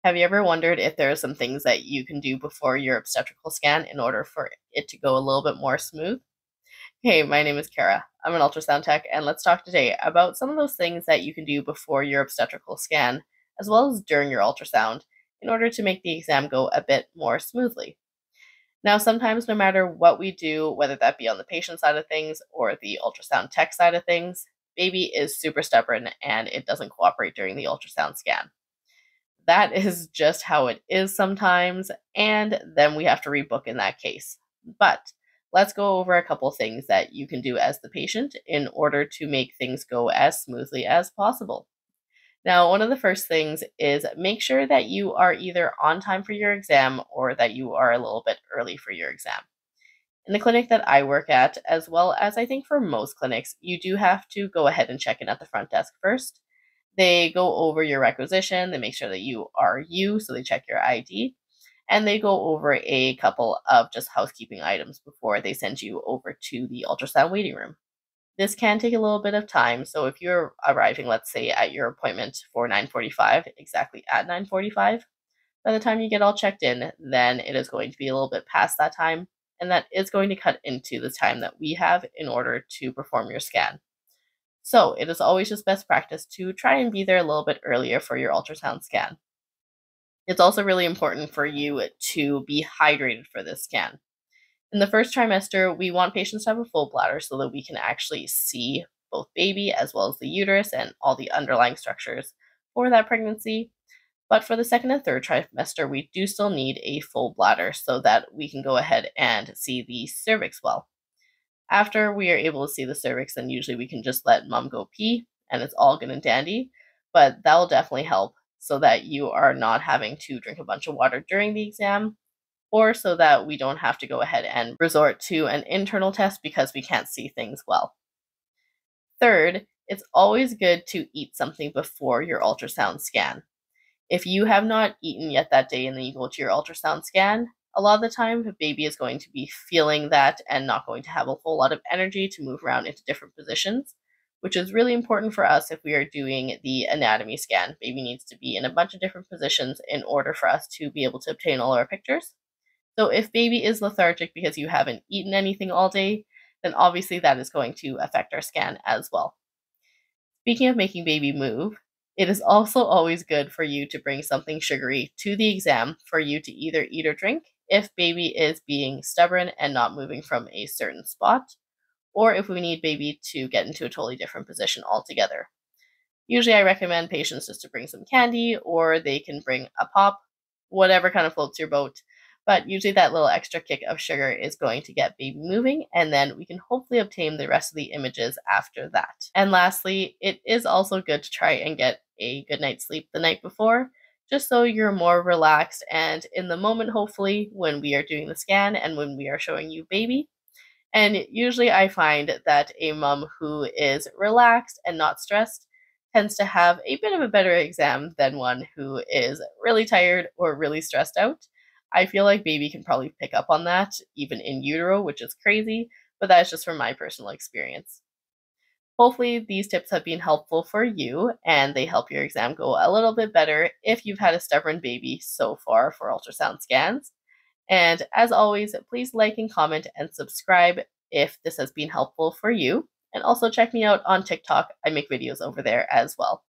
Have you ever wondered if there are some things that you can do before your obstetrical scan in order for it to go a little bit more smooth? Hey, my name is Kara. I'm an ultrasound tech, and let's talk today about some of those things that you can do before your obstetrical scan, as well as during your ultrasound, in order to make the exam go a bit more smoothly. Now, sometimes no matter what we do, whether that be on the patient side of things or the ultrasound tech side of things, baby is super stubborn and it doesn't cooperate during the ultrasound scan. That is just how it is sometimes, and then we have to rebook in that case. But let's go over a couple things that you can do as the patient in order to make things go as smoothly as possible. Now, one of the first things is make sure that you are either on time for your exam or that you are a little bit early for your exam. In the clinic that I work at, as well as I think for most clinics, you do have to go ahead and check in at the front desk first. They go over your requisition, they make sure that you are you, so they check your ID, and they go over a couple of just housekeeping items before they send you over to the ultrasound waiting room. This can take a little bit of time, so if you're arriving, let's say, at your appointment for 9:45, exactly at 9:45, by the time you get all checked in, then it is going to be a little bit past that time, and that is going to cut into the time that we have in order to perform your scan. So it is always just best practice to try and be there a little bit earlier for your ultrasound scan. It's also really important for you to be hydrated for this scan. In the first trimester, we want patients to have a full bladder so that we can actually see both baby as well as the uterus and all the underlying structures for that pregnancy. But for the second and third trimester, we do still need a full bladder so that we can go ahead and see the cervix well. After we are able to see the cervix, then usually we can just let mom go pee and it's all good and dandy. But that will definitely help so that you are not having to drink a bunch of water during the exam, or so that we don't have to go ahead and resort to an internal test because we can't see things well. Third, it's always good to eat something before your ultrasound scan. If you have not eaten yet that day and then you go to your ultrasound scan, a lot of the time the baby is going to be feeling that and not going to have a whole lot of energy to move around into different positions, which is really important for us if we are doing the anatomy scan. Baby needs to be in a bunch of different positions in order for us to be able to obtain all our pictures. So if baby is lethargic because you haven't eaten anything all day, then obviously that is going to affect our scan as well. Speaking of making baby move, it is also always good for you to bring something sugary to the exam for you to either eat or drink if baby is being stubborn and not moving from a certain spot, or if we need baby to get into a totally different position altogether. Usually I recommend patients just to bring some candy, or they can bring a pop, whatever kind of floats your boat. But usually that little extra kick of sugar is going to get baby moving, and then we can hopefully obtain the rest of the images after that. And lastly, it is also good to try and get a good night's sleep the night before, just so you're more relaxed and in the moment, hopefully, when we are doing the scan and when we are showing you baby. And usually I find that a mom who is relaxed and not stressed tends to have a bit of a better exam than one who is really tired or really stressed out. I feel like baby can probably pick up on that, even in utero, which is crazy, but that's just from my personal experience. Hopefully, these tips have been helpful for you and they help your exam go a little bit better if you've had a stubborn baby so far for ultrasound scans. And as always, please like and comment and subscribe if this has been helpful for you. And also check me out on TikTok. I make videos over there as well.